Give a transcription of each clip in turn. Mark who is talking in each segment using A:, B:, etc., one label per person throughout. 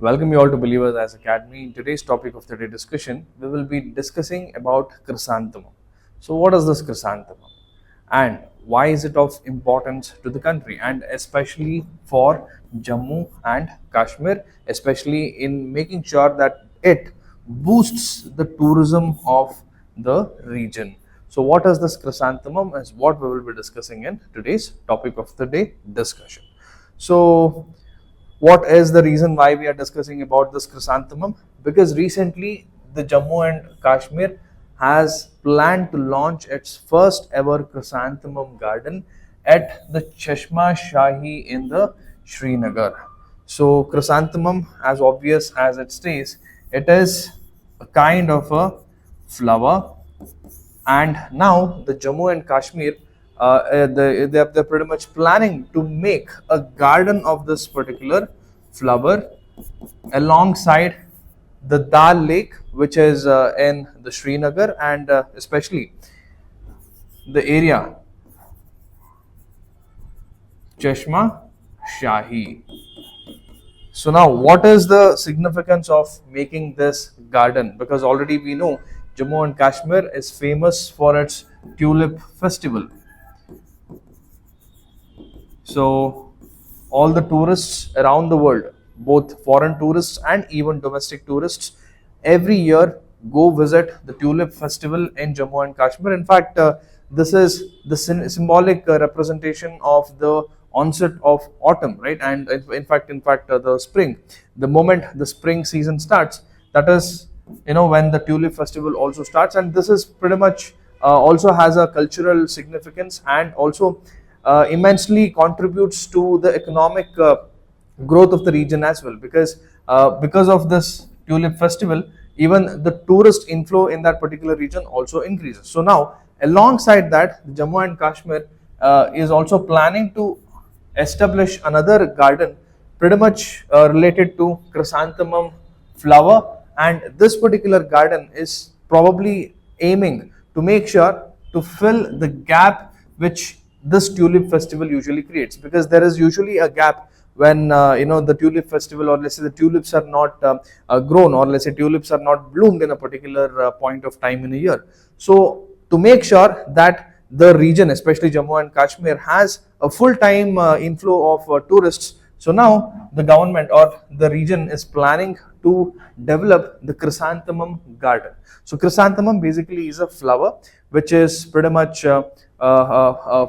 A: Welcome you all to Believers as Academy. In today's topic of the day discussion, we will be discussing about chrysanthemum. So, what is this chrysanthemum, and why is it of importance to the country, and especially for Jammu and Kashmir, especially in making sure that it boosts the tourism of the region. So, what is this chrysanthemum is what we will be discussing in today's topic of the day discussion. So, what is the reason why we are discussing about this chrysanthemum? Because recently the Jammu and Kashmir has planned to launch its first ever chrysanthemum garden at the Cheshma Shahi in the Srinagar. So chrysanthemum, as obvious as it stays, it is a kind of a flower, and now the Jammu and Kashmir they're pretty much planning to make a garden of this particular flower alongside the Dal Lake, which is in the Srinagar, and especially the area Cheshma Shahi. So now, what is the significance of making this garden? Because already we know Jammu and Kashmir is famous for its Tulip festival. So all the tourists around the world, both foreign tourists and even domestic tourists, every year go visit the Tulip festival in Jammu and Kashmir. In fact, this is the symbolic representation of the onset of autumn, right? And in fact, the spring. The moment the spring season starts, that is, when the Tulip festival also starts, and this is pretty much also has a cultural significance, and also immensely contributes to the economic growth of the region as well, because of this Tulip festival, even the tourist inflow in that particular region also increases. So now, alongside that, Jammu and Kashmir is also planning to establish another garden pretty much related to chrysanthemum flower, and this particular garden is probably aiming to make sure to fill the gap which this Tulip festival usually creates, because there is usually a gap when the Tulip festival, or let's say the tulips are not grown, or let's say tulips are not bloomed in a particular point of time in a year. So to make sure that the region, especially Jammu and Kashmir, has a full-time inflow of tourists, so now the government or the region is planning to develop the chrysanthemum garden. So chrysanthemum basically is a flower which is pretty much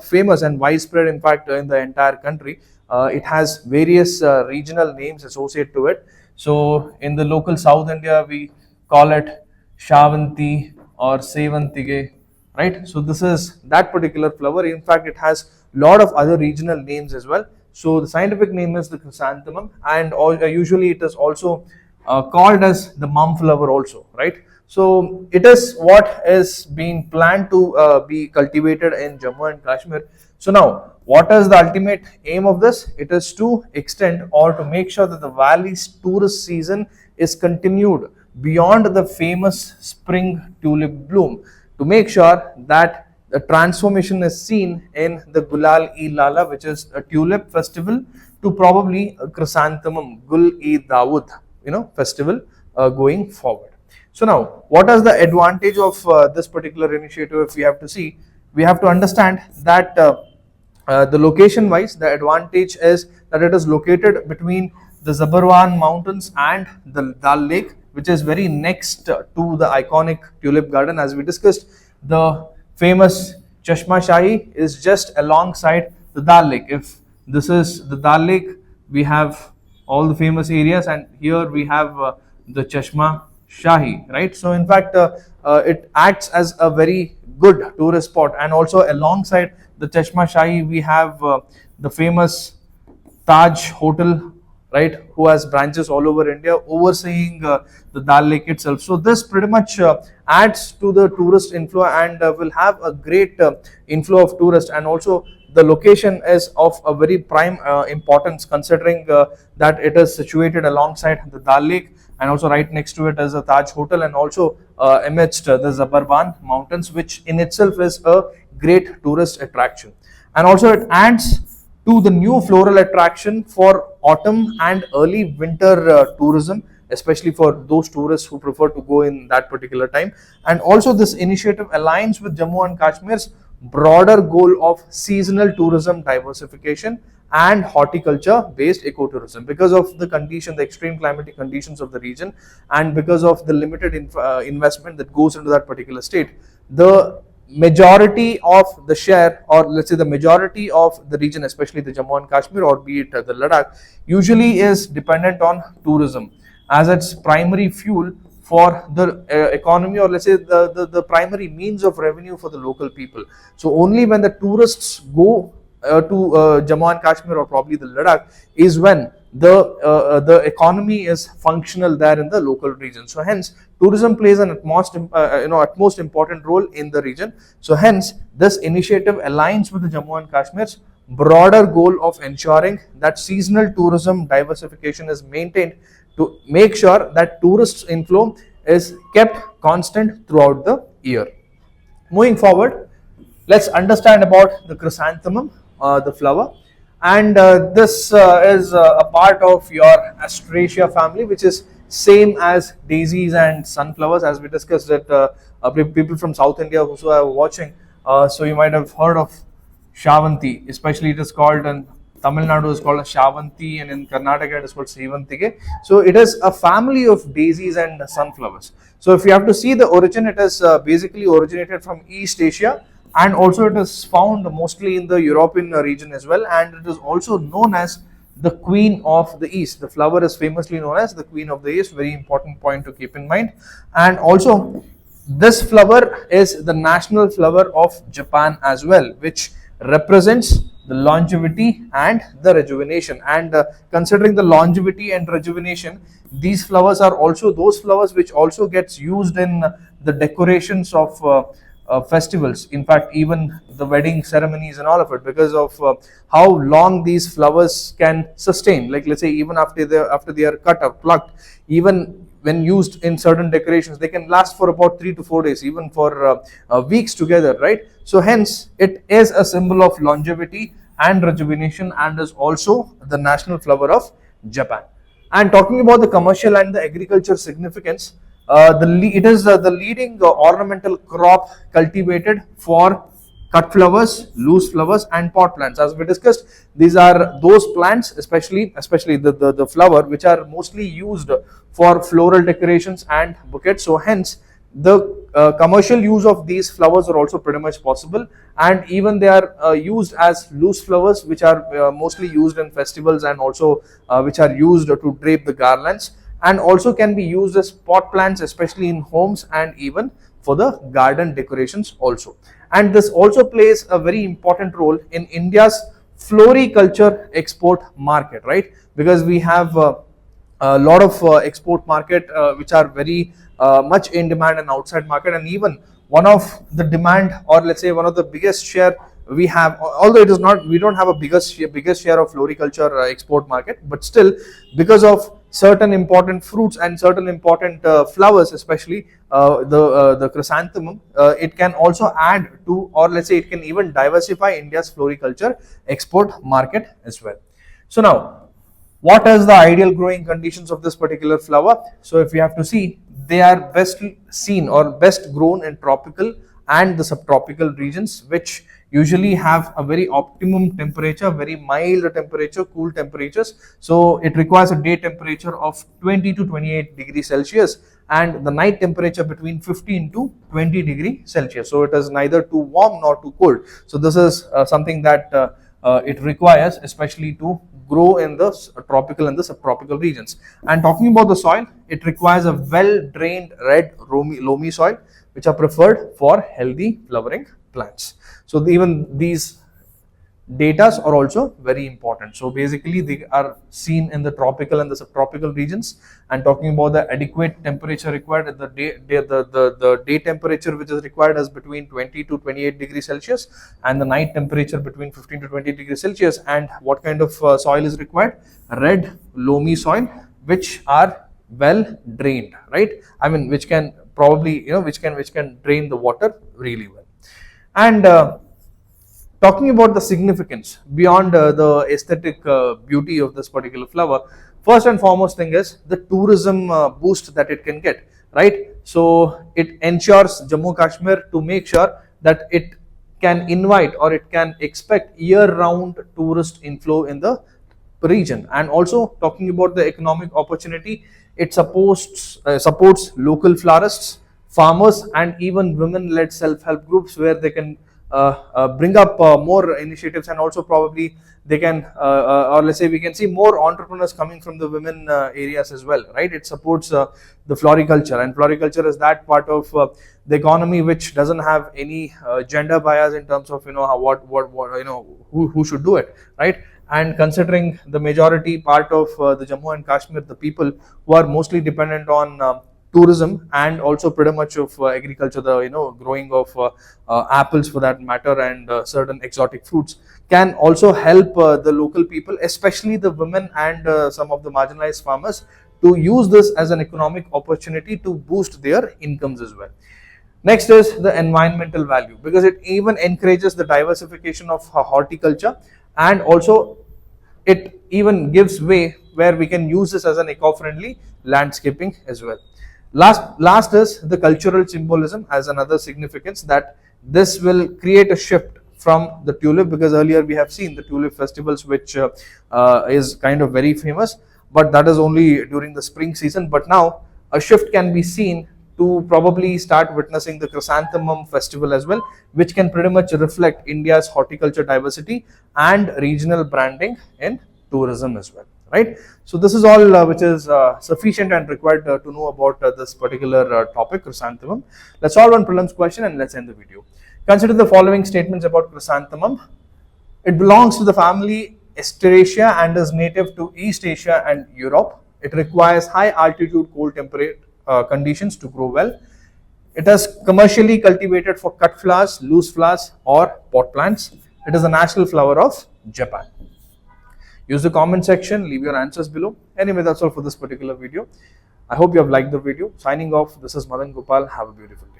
A: famous and widespread, in fact, in the entire country. It has various regional names associated to it. So in the local South India, we call it Shavanti or Sevantige, right? So this is that particular flower. In fact, it has a lot of other regional names as well. So the scientific name is the chrysanthemum, and usually it is also called as the mum flower also, right? So it is what is being planned to be cultivated in Jammu and Kashmir. So now, what is the ultimate aim of this? It is to extend or to make sure that the valley's tourist season is continued beyond the famous spring tulip bloom, to make sure that the transformation is seen in the Gul-e-Lala, which is a tulip festival, to probably a chrysanthemum Gul-e-Dawood, festival going forward. So now, what is the advantage of this particular initiative? If we have to see, we have to understand that the location wise, the advantage is that it is located between the Zabarwan mountains and the Dal Lake, which is very next to the iconic tulip garden. As we discussed, the famous Cheshma Shahi is just alongside the Dal Lake. If this is the Dal Lake, we have all the famous areas, and here we have the Cheshma Shahi, right? So in fact, it acts as a very good tourist spot, and also alongside the Cheshma Shahi, we have the famous Taj Hotel, right, who has branches all over India, overseeing the Dal Lake itself. So this pretty much adds to the tourist inflow, and will have a great inflow of tourists, and also the location is of a very prime importance, considering that it is situated alongside the Dal Lake, and also right next to it is a Taj Hotel, and also amidst the Zabarban mountains, which in itself is a great tourist attraction. And also it adds to the new floral attraction for autumn and early winter tourism, especially for those tourists who prefer to go in that particular time. And also this initiative aligns with Jammu and Kashmir's broader goal of seasonal tourism diversification and horticulture based ecotourism, because of the condition, the extreme climatic conditions of the region, and because of the limited investment that goes into that particular state. The majority of the share, or let's say the majority of the region, especially the Jammu and Kashmir, or be it the Ladakh, usually is dependent on tourism as its primary fuel for the economy, or let's say the primary means of revenue for the local people. So only when the tourists go to Jammu and Kashmir, or probably the Ladakh, is when the economy is functional there in the local region. So hence tourism plays an utmost important role in the region. So hence this initiative aligns with the Jammu and Kashmir's broader goal of ensuring that seasonal tourism diversification is maintained to make sure that tourists inflow is kept constant throughout the year. Moving forward, let's understand about the chrysanthemum, the flower. And this is a part of your Astraceae family, which is same as daisies and sunflowers, as we discussed it. People from South India who are watching, so you might have heard of Shavanti, especially it is called in Tamil Nadu is called a Shavanti, and in Karnataka it is called Srivantige. So it is a family of daisies and sunflowers. So if you have to see the origin, it is basically originated from East Asia, and also it is found mostly in the European region as well, and it is also known as the Queen of the East. The flower is famously known as the Queen of the East, very important point to keep in mind. And also this flower is the national flower of Japan as well, which represents the longevity and the rejuvenation. And considering the longevity and rejuvenation, these flowers are also those flowers which also gets used in the decorations of festivals, in fact even the wedding ceremonies and all of it, because of how long these flowers can sustain. Like let's say even after they are cut or plucked, even when used in certain decorations, they can last for about 3 to 4 days, even for weeks together, right? So hence it is a symbol of longevity and rejuvenation, and is also the national flower of Japan. And talking about the commercial and the agriculture significance, it is the leading ornamental crop cultivated for cut flowers, loose flowers, and pot plants. As we discussed, these are those plants, especially the flower, which are mostly used for floral decorations and bouquets. So hence the commercial use of these flowers are also pretty much possible, and even they are used as loose flowers, which are mostly used in festivals, and also which are used to drape the garlands, and also can be used as pot plants, especially in homes and even for the garden decorations also. And this also plays a very important role in India's floriculture export market, right? Because we have a lot of export market which are very much in demand and outside market, and even one of the demand, or let's say one of the biggest share we have, although it is not, we don't have a biggest share of floriculture export market, but still because of certain important fruits and certain important flowers, especially the chrysanthemum, it can also add to, or let's say it can even diversify India's floriculture export market as well. So now, what is the ideal growing conditions of this particular flower? So if you have to see, they are best seen or best grown in tropical and the subtropical regions, which usually have a very optimum temperature, very mild temperature, cool temperatures. So it requires a day temperature of 20 to 28 degrees Celsius, and the night temperature between 15 to 20 degrees Celsius. So it is neither too warm nor too cold. So this is something that it requires, especially to grow in the tropical and the subtropical regions. And talking about the soil, it requires a well drained red loamy soil, which are preferred for healthy flowering plants. So even these datas are also very important. So basically they are seen in the tropical and the subtropical regions. And talking about the adequate temperature required, the day temperature which is required is between 20 to 28 degrees Celsius, and the night temperature between 15 to 20 degrees Celsius. And what kind of soil is required? Red loamy soil, which are well drained, right? I mean, which can probably, which can drain the water really well. And Talking about the significance beyond the aesthetic beauty of this particular flower, first and foremost thing is the tourism boost that it can get, right? So it ensures Jammu Kashmir to make sure that it can invite or it can expect year-round tourist inflow in the region. And also talking about the economic opportunity, it supports local florists, farmers, and even women-led self-help groups, where they can bring up more initiatives, and also probably they can or let's say we can see more entrepreneurs coming from the women areas as well, right? It supports the floriculture, and floriculture is that part of the economy which doesn't have any gender bias in terms of what who should do it, right? And considering the majority part of the Jammu and Kashmir, the people who are mostly dependent on tourism and also pretty much of agriculture, the growing of apples for that matter, and certain exotic fruits, can also help the local people, especially the women and some of the marginalized farmers, to use this as an economic opportunity to boost their incomes as well. Next is the environmental value, because it even encourages the diversification of horticulture, and also it even gives way where we can use this as an eco-friendly landscaping as well. Last is the cultural symbolism as another significance, that this will create a shift from the tulip, because earlier we have seen the tulip festivals, which is kind of very famous, but that is only during the spring season. But now a shift can be seen to probably start witnessing the Chrysanthemum festival as well, which can pretty much reflect India's horticulture diversity and regional branding in tourism as well, right? So this is all which is sufficient and required to know about this particular topic, chrysanthemum. Let's solve one prelims question and let's end the video. Consider the following statements about chrysanthemum. It belongs to the family Asteraceae and is native to East Asia and Europe. It requires high altitude, cold temperate conditions to grow well. It is commercially cultivated for cut flowers, loose flowers, or pot plants. It is a national flower of Japan. Use the comment section, leave your answers below. Anyway, that's all for this particular video. I hope you have liked the video. Signing off, this is Madan Gopal. Have a beautiful day.